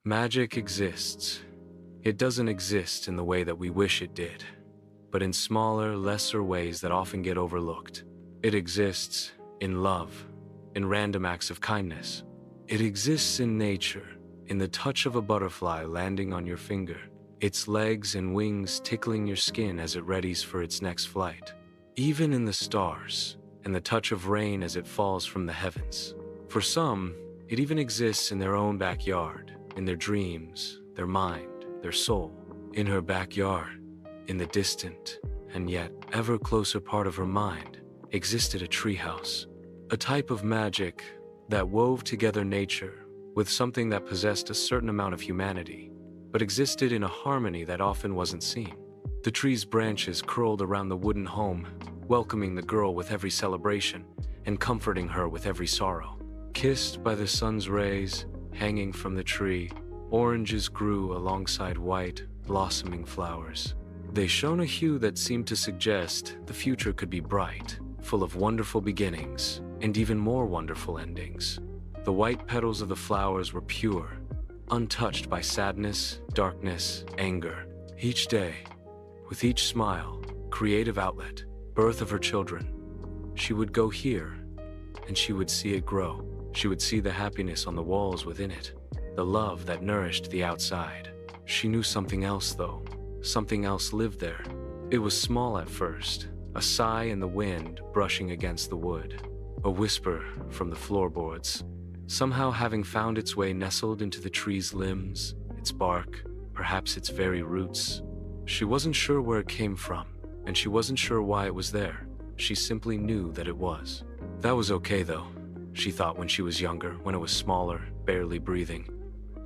Magic exists. It doesn't exist in the way that we wish it did, but in smaller, lesser ways that often get overlooked. It exists in love, in random acts of kindness. It exists in nature, in the touch of a butterfly landing on your finger, its legs and wings tickling your skin as it readies for its next flight. Even in the stars, and the touch of rain as it falls from the heavens. For some, it even exists in their own backyard, in their dreams, their mind, their soul. In her backyard, in the distant, and yet ever closer part of her mind, existed a treehouse, a type of magic that wove together nature with something that possessed a certain amount of humanity, but existed in a harmony that often wasn't seen. The tree's branches curled around the wooden home, welcoming the girl with every celebration and comforting her with every sorrow. Kissed by the sun's rays, hanging from the tree, oranges grew alongside white, blossoming flowers. They shone a hue that seemed to suggest the future could be bright, full of wonderful beginnings and even more wonderful endings. The white petals of the flowers were pure, untouched by sadness, darkness, anger. Each day, with each smile, creative outlet, birth of her children, she would go here, and she would see it grow. She would see the happiness on the walls within it, the love that nourished the outside. She knew something else, though. Something else lived there. It was small at first, a sigh in the wind brushing against the wood, a whisper from the floorboards, somehow having found its way nestled into the tree's limbs, its bark, perhaps its very roots. She wasn't sure where it came from, and she wasn't sure why it was there. She simply knew that it was. That was okay, though, she thought when she was younger, when it was smaller, barely breathing.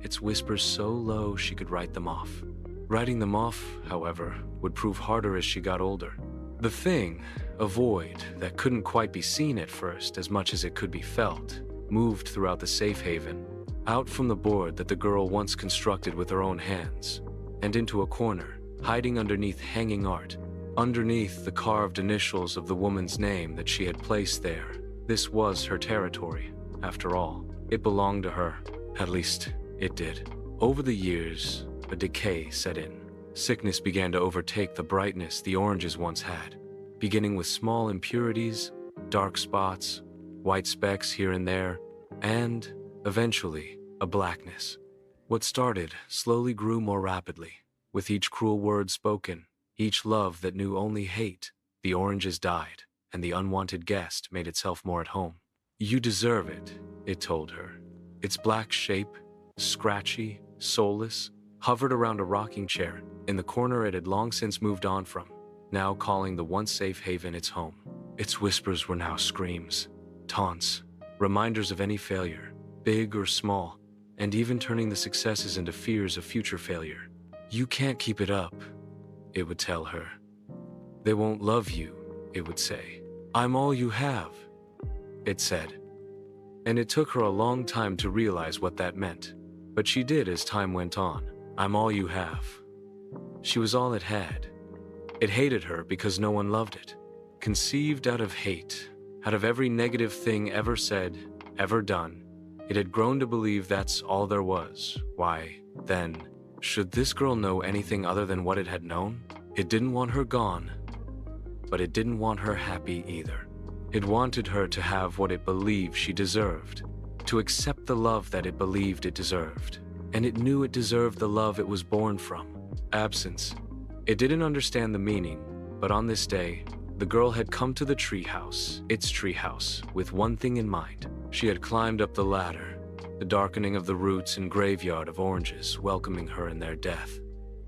Its whispers so low she could write them off. Writing them off, however, would prove harder as she got older. The thing, a void that couldn't quite be seen at first as much as it could be felt, moved throughout the safe haven, out from the board that the girl once constructed with her own hands, and into a corner, hiding underneath hanging art, underneath the carved initials of the woman's name that she had placed there. This was her territory, after all. It belonged to her. At least, it did. Over the years, a decay set in. Sickness began to overtake the brightness the oranges once had, beginning with small impurities, dark spots, white specks here and there, and, eventually, a blackness. What started slowly grew more rapidly. With each cruel word spoken, each love that knew only hate, the oranges died, and the unwanted guest made itself more at home. "You deserve it," it told her. Its black shape, scratchy, soulless, hovered around a rocking chair in the corner it had long since moved on from, now calling the once safe haven its home. Its whispers were now screams, taunts, reminders of any failure, big or small, and even turning the successes into fears of future failure. "You can't keep it up," it would tell her. "They won't love you," it would say. "I'm all you have," it said. And it took her a long time to realize what that meant, but she did as time went on. "I'm all you have." She was all it had. It hated her because no one loved it. Conceived out of hate, out of every negative thing ever said, ever done, it had grown to believe that's all there was. Why, then, should this girl know anything other than what it had known? It didn't want her gone, but it didn't want her happy either. It wanted her to have what it believed she deserved, to accept the love that it believed it deserved. And it knew it deserved the love it was born from. Absence. It didn't understand the meaning, but on this day, the girl had come to the treehouse, its treehouse, with one thing in mind. She had climbed up the ladder, the darkening of the roots and graveyard of oranges welcoming her in their death.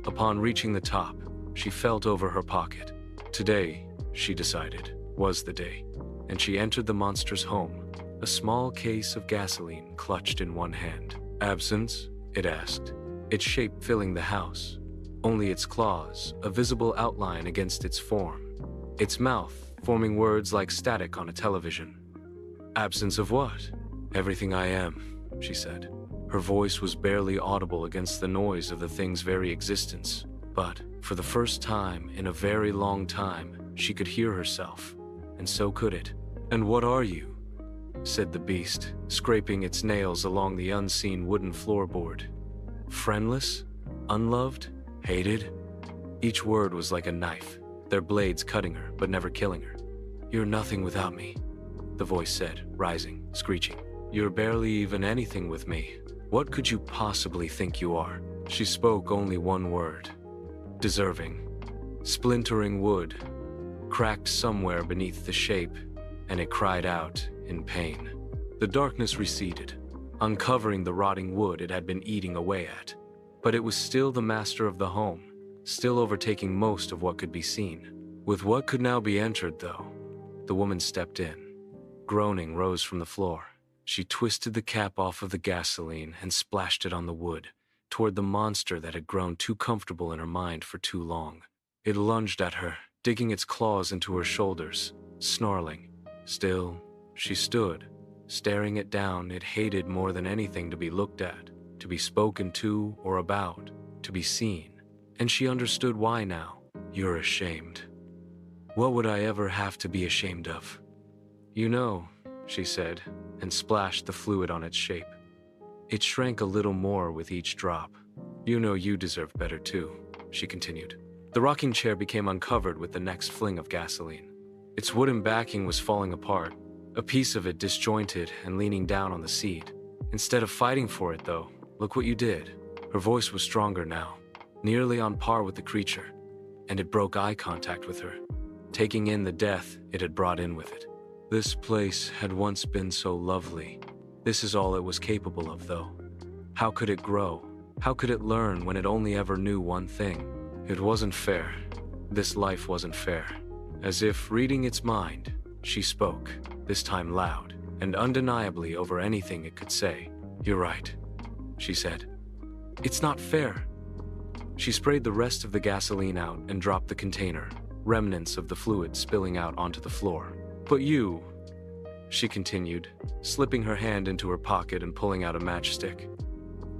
Upon reaching the top, she felt over her pocket. Today, she decided, was the day, and she entered the monster's home, a small case of gasoline clutched in one hand. "Absence?" it asked, its shape filling the house, only its claws, a visible outline against its form, its mouth forming words like static on a television. "Absence of what?" "Everything I am," she said. Her voice was barely audible against the noise of the thing's very existence, but, for the first time in a very long time, she could hear herself, and so could it. "And what are you?" said the beast, scraping its nails along the unseen wooden floorboard. Friendless? Unloved? Hated? Each word was like a knife, their blades cutting her but never killing her. "You're nothing without me," the voice said, rising, screeching. "You're barely even anything with me. What could you possibly think you are?" She spoke only one word. Deserving. Splintering wood, cracked somewhere beneath the shape, and it cried out in pain. The darkness receded, uncovering the rotting wood it had been eating away at. But it was still the master of the home, still overtaking most of what could be seen. With what could now be entered, though, the woman stepped in. Groaning rose from the floor. She twisted the cap off of the gasoline and splashed it on the wood, toward the monster that had grown too comfortable in her mind for too long. It lunged at her, digging its claws into her shoulders, snarling. Still, she stood, staring it down. It hated more than anything to be looked at, to be spoken to or about, to be seen. And she understood why now. "You're ashamed. What would I ever have to be ashamed of?" "You know," she said, and splashed the fluid on its shape. It shrank a little more with each drop. "You know you deserve better too," she continued. The rocking chair became uncovered with the next fling of gasoline. Its wooden backing was falling apart, a piece of it disjointed and leaning down on the seat. "Instead of fighting for it, though, look what you did." Her voice was stronger now, nearly on par with the creature, and it broke eye contact with her, taking in the death it had brought in with it. "This place had once been so lovely. This is all it was capable of, though. How could it grow? How could it learn when it only ever knew one thing? It wasn't fair. This life wasn't fair." As if reading its mind, she spoke, this time loud, and undeniably over anything it could say. "You're right," she said. "It's not fair." She sprayed the rest of the gasoline out and dropped the container, remnants of the fluid spilling out onto the floor. "But you," she continued, slipping her hand into her pocket and pulling out a matchstick.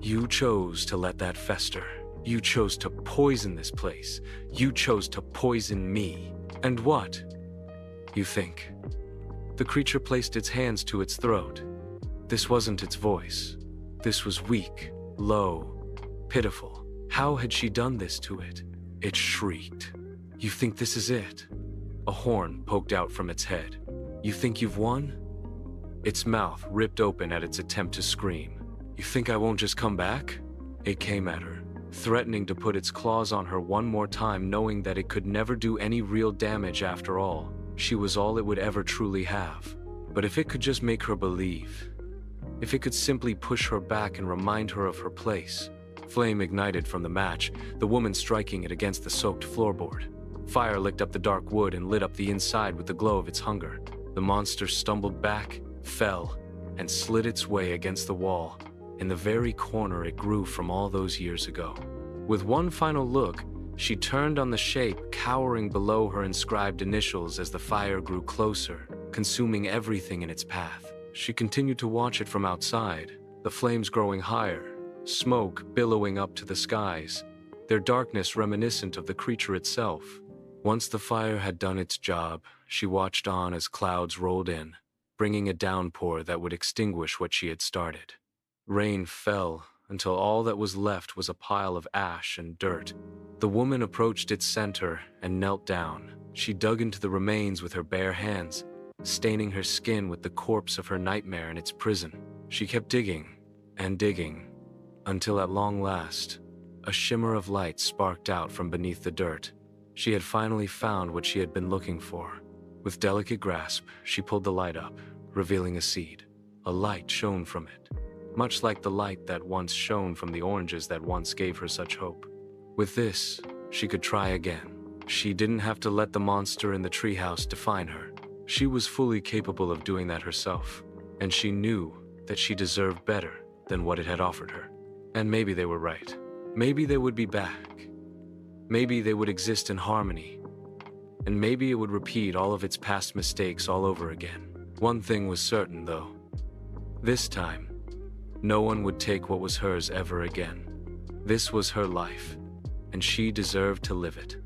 "You chose to let that fester. You chose to poison this place. You chose to poison me. And what? You think?" The creature placed its hands to its throat. This wasn't its voice. This was weak, low, pitiful. How had she done this to it? It shrieked. "You think this is it?" A horn poked out from its head. "You think you've won?" Its mouth ripped open at its attempt to scream. "You think I won't just come back?" It came at her, threatening to put its claws on her one more time, knowing that it could never do any real damage after all. She was all it would ever truly have. But if it could just make her believe, if it could simply push her back and remind her of her place. Flame ignited from the match, the woman striking it against the soaked floorboard. Fire licked up the dark wood and lit up the inside with the glow of its hunger. The monster stumbled back, fell, and slid its way against the wall, in the very corner it grew from all those years ago. With one final look, she turned on the shape cowering below her inscribed initials as the fire grew closer, consuming everything in its path. She continued to watch it from outside, the flames growing higher, smoke billowing up to the skies, their darkness reminiscent of the creature itself. Once the fire had done its job, she watched on as clouds rolled in, bringing a downpour that would extinguish what she had started. Rain fell until all that was left was a pile of ash and dirt. The woman approached its center and knelt down. She dug into the remains with her bare hands, staining her skin with the corpse of her nightmare in its prison. She kept digging and digging, until at long last, a shimmer of light sparked out from beneath the dirt. She had finally found what she had been looking for. With delicate grasp, she pulled the light up, revealing a seed. A light shone from it, much like the light that once shone from the oranges that once gave her such hope. With this, she could try again. She didn't have to let the monster in the treehouse define her. She was fully capable of doing that herself, and she knew that she deserved better than what it had offered her. And maybe they were right. Maybe they would be back. Maybe they would exist in harmony. And maybe it would repeat all of its past mistakes all over again. One thing was certain, though. This time, no one would take what was hers ever again. This was her life, and she deserved to live it.